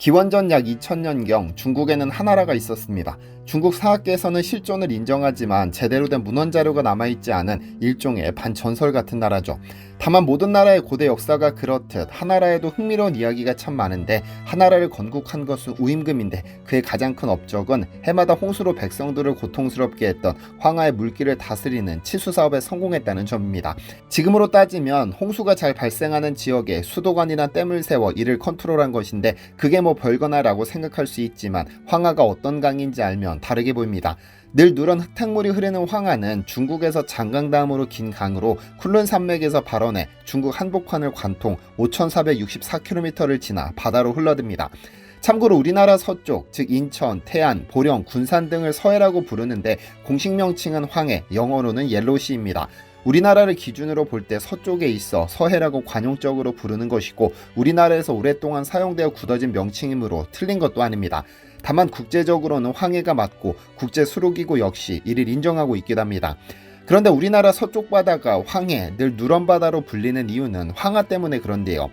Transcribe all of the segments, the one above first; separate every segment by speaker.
Speaker 1: 기원전 약 2000년경 중국에는 한나라가 있었습니다. 중국 사학계에서는 실존을 인정하지만 제대로 된 문헌 자료가 남아있지 않은 일종의 반전설 같은 나라죠. 다만 모든 나라의 고대 역사가 그렇듯 한나라에도 흥미로운 이야기가 참 많은데 한나라를 건국한 것은 우임금인데 그의 가장 큰 업적은 해마다 홍수로 백성들을 고통스럽게 했던 황하의 물길을 다스리는 치수 사업에 성공했다는 점입니다. 지금으로 따지면 홍수가 잘 발생하는 지역에 수도관이나 댐을 세워 이를 컨트롤한 것인데 그게 뭐 별거나라고 생각할 수 있지만 황하가 어떤 강인지 알면 다르게 보입니다. 늘 누런 흙탕물이 흐르는 황하는 중국에서 장강 다음으로 긴 강으로 쿤룬 산맥에서 발원해 중국 한복판을 관통 5,464km를 지나 바다로 흘러듭니다. 참고로 우리나라 서쪽, 즉 인천, 태안, 보령, 군산 등을 서해라고 부르는데 공식 명칭은 황해, 영어로는 옐로우시입니다. 우리나라를 기준으로 볼 때 서쪽에 있어 서해라고 관용적으로 부르는 것이고 우리나라에서 오랫동안 사용되어 굳어진 명칭이므로 틀린 것도 아닙니다. 다만 국제적으로는 황해가 맞고 국제수로기구 역시 이를 인정하고 있기도 합니다. 그런데 우리나라 서쪽 바다가 황해, 늘 누런 바다로 불리는 이유는 황하 때문에 그런데요.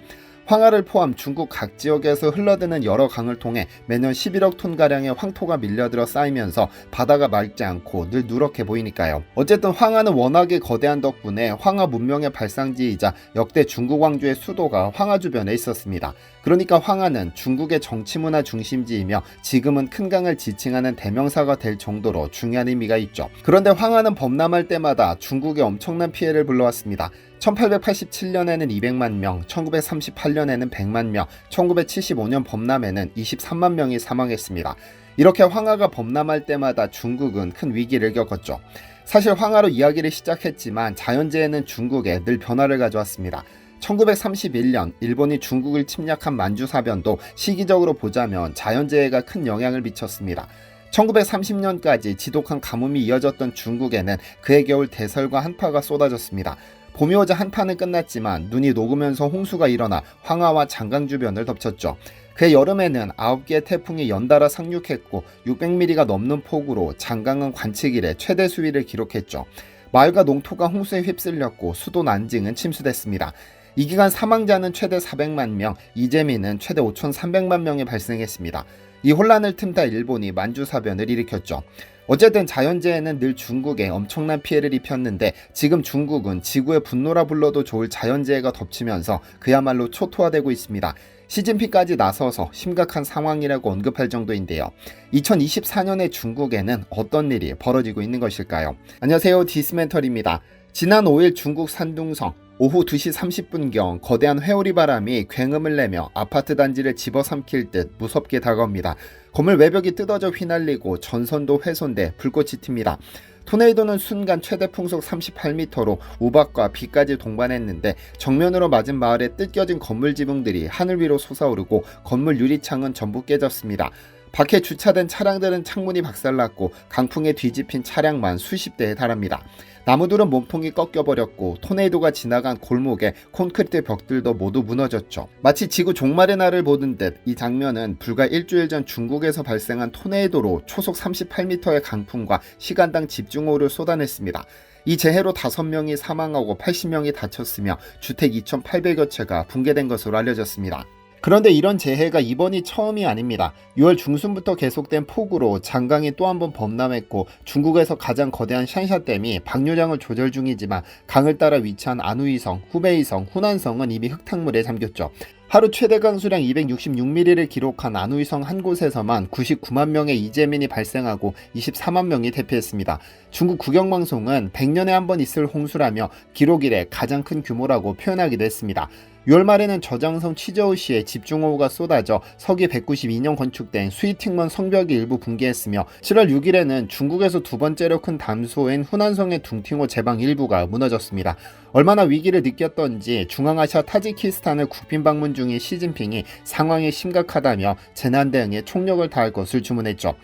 Speaker 1: 황하를 포함 중국 각 지역에서 흘러드는 여러 강을 통해 매년 11억 톤가량의 황토가 밀려들어 쌓이면서 바다가 맑지 않고 늘 누렇게 보이니까요. 어쨌든 황하는 워낙에 거대한 덕분에 황하 문명의 발상지이자 역대 중국 왕조의 수도가 황하 주변에 있었습니다. 그러니까 황하는 중국의 정치문화 중심지이며 지금은 큰 강을 지칭하는 대명사가 될 정도로 중요한 의미가 있죠. 그런데 황하는 범람할 때마다 중국에 엄청난 피해를 불러왔습니다. 1887년에는 200만 명, 1938년에는 100만 명, 1975년 범람에는 23만 명이 사망했습니다. 이렇게 황하가 범람할 때마다 중국은 큰 위기를 겪었죠. 사실 황하로 이야기를 시작했지만 자연재해는 중국에 늘 변화를 가져왔습니다. 1931년 일본이 중국을 침략한 만주사변도 시기적으로 보자면 자연재해가 큰 영향을 미쳤습니다. 1930년까지 지독한 가뭄이 이어졌던 중국에는 그해 겨울 대설과 한파가 쏟아졌습니다. 봄이 오자 한파는 끝났지만 눈이 녹으면서 홍수가 일어나 황하와 장강 주변을 덮쳤죠. 그해 여름에는 9개의 태풍이 연달아 상륙했고 600mm가 넘는 폭우로 장강은 관측 이래 최대 수위를 기록했죠. 마을과 농토가 홍수에 휩쓸렸고 수도 난징은 침수됐습니다. 이 기간 사망자는 최대 400만 명, 이재민은 최대 5,300만 명이 발생했습니다. 이 혼란을 틈타 일본이 만주사변을 일으켰죠. 어쨌든 자연재해는 늘 중국에 엄청난 피해를 입혔는데 지금 중국은 지구의 분노라 불러도 좋을 자연재해가 덮치면서 그야말로 초토화되고 있습니다. 시진핑까지 나서서 심각한 상황이라고 언급할 정도인데요. 2024년의 중국에는 어떤 일이 벌어지고 있는 것일까요? 안녕하세요, 디스멘털입니다. 지난 5일 중국 산둥성 오후 2시 30분경 거대한 회오리 바람이 굉음을 내며 아파트 단지를 집어삼킬 듯 무섭게 다가옵니다. 건물 외벽이 뜯어져 휘날리고 전선도 훼손돼 불꽃이 튑니다. 토네이도는 순간 최대 풍속 38m로 우박과 비까지 동반했는데 정면으로 맞은 마을에 뜯겨진 건물 지붕들이 하늘 위로 솟아오르고 건물 유리창은 전부 깨졌습니다. 밖에 주차된 차량들은 창문이 박살났고 강풍에 뒤집힌 차량만 수십 대에 달합니다. 나무들은 몸통이 꺾여버렸고 토네이도가 지나간 골목에 콘크리트 벽들도 모두 무너졌죠. 마치 지구 종말의 날을 보는 듯 이 장면은 불과 일주일 전 중국에서 발생한 토네이도로 초속 38m의 강풍과 시간당 집중호우를 쏟아냈습니다. 이 재해로 5명이 사망하고 80명이 다쳤으며 주택 2,800여 채가 붕괴된 것으로 알려졌습니다. 그런데 이런 재해가 이번이 처음이 아닙니다. 6월 중순부터 계속된 폭우로 장강이 또 한 번 범람했고 중국에서 가장 거대한 샨샤댐이 방류량을 조절 중이지만 강을 따라 위치한 안후이성, 후베이성, 후난성은 이미 흙탕물에 잠겼죠. 하루 최대 강수량 266mm를 기록한 안후이성 한 곳에서만 99만 명의 이재민이 발생하고 24만 명이 대피했습니다. 중국 국영방송은 100년에 한 번 있을 홍수라며 기록 이래 가장 큰 규모라고 표현하기도 했습니다. 6월 말에는 저장성 취저우시에 집중호우가 쏟아져 서기 192년 건축된 스위팅먼 성벽이 일부 붕괴했으며 7월 6일에는 중국에서 두 번째로 큰 담소인 후난성의 둥팅호 제방 일부가 무너졌습니다. 얼마나 위기를 느꼈던지 중앙아시아 타지키스탄을 국빈 방문 중인 시진핑이 상황이 심각하다며 재난 대응에 총력을 다할 것을 주문했죠.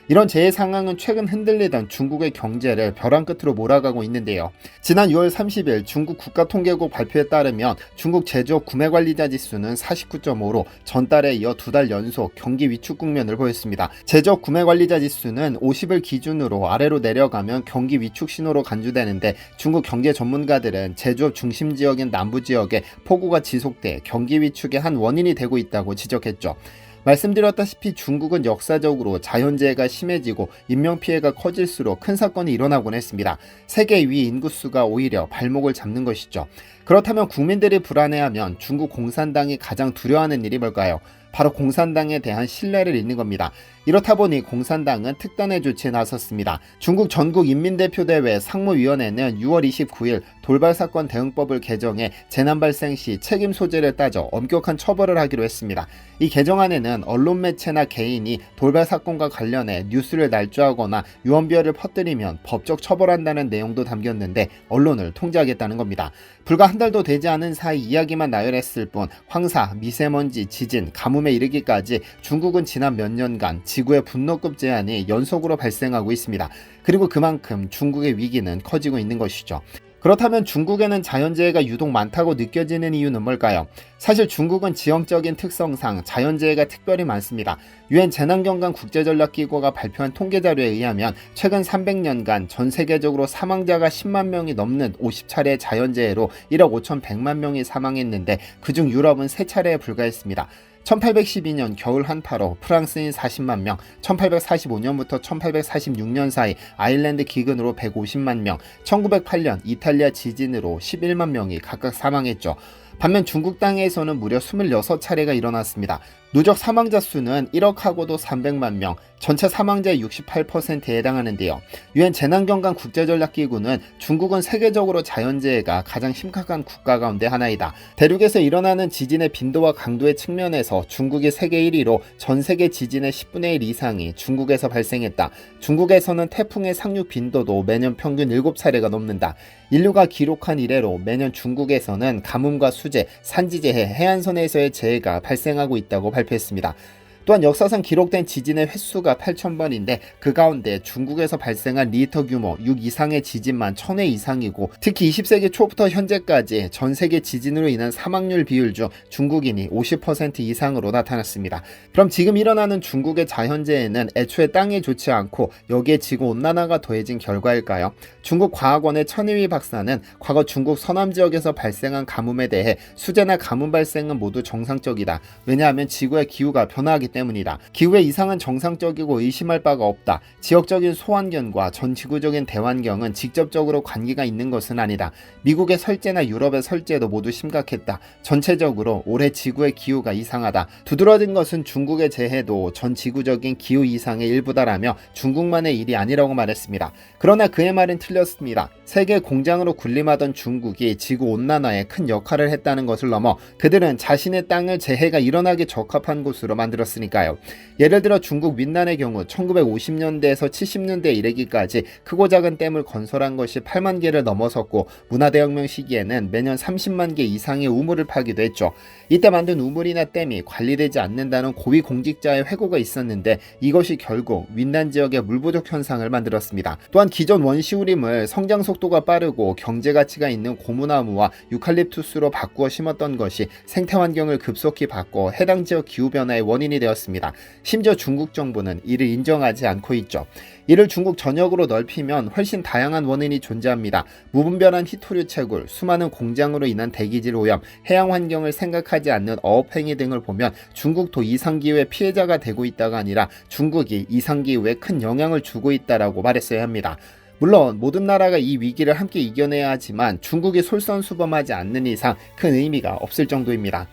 Speaker 1: 이런 재해 상황은 최근 흔들리던 중국의 경제를 벼랑 끝으로 몰아가고 있는데요. 지난 6월 30일 중국 국가통계국 발표에 따르면 중국 제조업 구매관리자 지수는 49.5로 전달에 이어 2달 연속 경기 위축 국면을 보였습니다. 제조업 구매관리자 지수는 50을 기준으로 아래로 내려가면 경기 위축 신호로 간주되는데 중국 경제 전문가들은 제조업 중심 지역인 남부 지역에 폭우가 지속돼 경기 위축의 한 원인이 되고 있다고 지적했죠. 말씀드렸다시피 중국은 역사적으로 자연재해가 심해지고 인명피해가 커질수록 큰 사건이 일어나곤 했습니다. 세계 위 인구수가 오히려 발목을 잡는 것이죠. 그렇다면 국민들이 불안해하면 중국 공산당이 가장 두려워하는 일이 뭘까요? 바로 공산당에 대한 신뢰를 잃는 겁니다. 이렇다 보니 공산당은 특단의 조치에 나섰습니다. 중국 전국인민대표대회 상무위원회는 6월 29일 돌발사건 대응법을 개정해 재난 발생 시 책임 소재를 따져 엄격한 처벌을 하기로 했습니다. 이 개정안에는 언론 매체나 개인이 돌발사건과 관련해 뉴스를 날조하거나 유언비어를 퍼뜨리면 법적 처벌한다는 내용도 담겼는데 언론을 통제하겠다는 겁니다. 불과 한 달도 되지 않은 사이 이야기만 나열했을 뿐 황사, 미세먼지, 지진, 가뭄에 이르기까지 중국은 지난 몇 년간 지구의 분노급 재난이 연속으로 발생하고 있습니다. 그리고 그만큼 중국의 위기는 커지고 있는 것이죠. 그렇다면 중국에는 자연재해가 유독 많다고 느껴지는 이유는 뭘까요? 사실 중국은 지형적인 특성상 자연재해가 특별히 많습니다. 유엔 재난경관 국제전략기구가 발표한 통계자료에 의하면 최근 300년간 전 세계적으로 사망자가 10만 명이 넘는 50차례의 자연재해로 1억 5,100만 명이 사망했는데 그중 유럽은 3차례에 불과했습니다. 1812년 겨울 한파로 프랑스인 40만 명, 1845년부터 1846년 사이 아일랜드 기근으로 150만 명, 1908년 이탈리아 지진으로 11만 명이 각각 사망했죠. 반면 중국 땅에서는 무려 26차례가 일어났습니다. 누적 사망자 수는 1억하고도 300만 명, 전체 사망자의 68%에 해당하는데요. 유엔 재난경관 국제전략기구는 중국은 세계적으로 자연재해가 가장 심각한 국가 가운데 하나이다. 대륙에서 일어나는 지진의 빈도와 강도의 측면에서 중국이 세계 1위로 전 세계 지진의 10분의 1 이상이 중국에서 발생했다. 중국에서는 태풍의 상륙 빈도도 매년 평균 7차례가 넘는다. 인류가 기록한 이래로 매년 중국에서는 가뭄과 수재, 산지재해, 해안선에서의 재해가 발생하고 있다고 발표했습니다. 또한 역사상 기록된 지진의 횟수가 8,000번인데 그 가운데 중국에서 발생한 리히터 규모 6 이상의 지진만 1,000회 이상이고 특히 20세기 초부터 현재까지 전 세계 지진으로 인한 사망률 비율 중 중국인이 50% 이상으로 나타났습니다. 그럼 지금 일어나는 중국의 자연재해는 애초에 땅에 좋지 않고 여기에 지구온난화가 더해진 결과일까요? 중국 과학원의 천의위 박사는 과거 중국 서남 지역에서 발생한 가뭄에 대해 수재나 가뭄 발생은 모두 정상적이다. 왜냐하면 지구의 기후가 변화하기 때문이다. 기후의 이상은 정상적이고 의심할 바가 없다. 지역적인 소환경과 전 지구적인 대환경은 직접적으로 관계가 있는 것은 아니다. 미국의 설재나 유럽의 설재도 모두 심각했다. 전체적으로 올해 지구의 기후가 이상하다. 두드러진 것은 중국의 재해도 전 지구적인 기후 이상의 일부다라며 중국만의 일이 아니라고 말했습니다. 그러나 그의 말은 틀렸습니다. 세계 공장으로 군림하던 중국이 지구 온난화에 큰 역할을 했다는 것을 넘어 그들은 자신의 땅을 재해가 일어나기 적합한 곳으로 만들었으니까요. 예를 들어 중국 윈난의 경우 1950년대에서 70년대에 이르기까지 크고 작은 댐을 건설한 것이 8만 개를 넘어섰고 문화대혁명 시기에는 매년 30만 개 이상의 우물을 파기도 했죠. 이때 만든 우물이나 댐이 관리되지 않는다는 고위공직자의 회고가 있었는데 이것이 결국 윈난 지역의 물 부족 현상을 만들었습니다. 또한 기존 원시우림을 성장 속도가 빠르고 경제가치가 있는 고무나무와 유칼립투스로 바꾸어 심었던 것이 생태환경을 급속히 바꿔 해당 지역 기후변화의 원인이 되었습니다. 심지어 중국 정부는 이를 인정하지 않고 있죠. 이를 중국 전역으로 넓히면 훨씬 다양한 원인이 존재합니다. 무분별한 희토류 채굴, 수많은 공장으로 인한 대기질 오염, 해양 환경을 생각하지 않는 어업행위 등을 보면 중국도 이상기후의 피해자가 되고 있다가 아니라 중국이 이상기후에 큰 영향을 주고 있다라고 말했어야 합니다. 물론 모든 나라가 이 위기를 함께 이겨내야 하지만 중국이 솔선수범하지 않는 이상 큰 의미가 없을 정도입니다.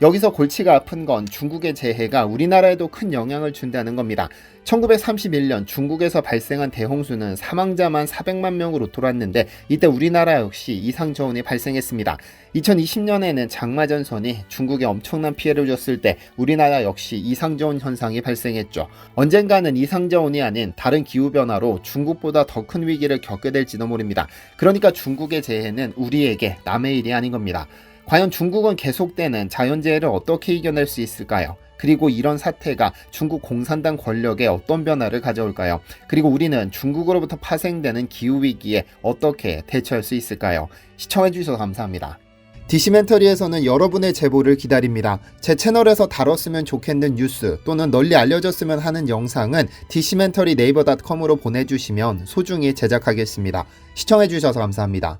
Speaker 1: 여기서 골치가 아픈 건 중국의 재해가 우리나라에도 큰 영향을 준다는 겁니다. 1931년 중국에서 발생한 대홍수는 사망자만 400만 명으로 돌았는데 이때 우리나라 역시 이상저온이 발생했습니다. 2020년에는 장마전선이 중국에 엄청난 피해를 줬을 때 우리나라 역시 이상저온 현상이 발생했죠. 언젠가는 이상저온이 아닌 다른 기후변화로 중국보다 더 큰 위기를 겪게 될지도 모릅니다. 그러니까 중국의 재해는 우리에게 남의 일이 아닌 겁니다. 과연 중국은 계속되는 자연재해를 어떻게 이겨낼 수 있을까요? 그리고 이런 사태가 중국 공산당 권력에 어떤 변화를 가져올까요? 그리고 우리는 중국으로부터 파생되는 기후위기에 어떻게 대처할 수 있을까요? 시청해주셔서 감사합니다. 디시멘터리에서는 여러분의 제보를 기다립니다. 제 채널에서 다뤘으면 좋겠는 뉴스 또는 널리 알려졌으면 하는 영상은 디시멘터리 네이버.com으로 보내주시면 소중히 제작하겠습니다. 시청해주셔서 감사합니다.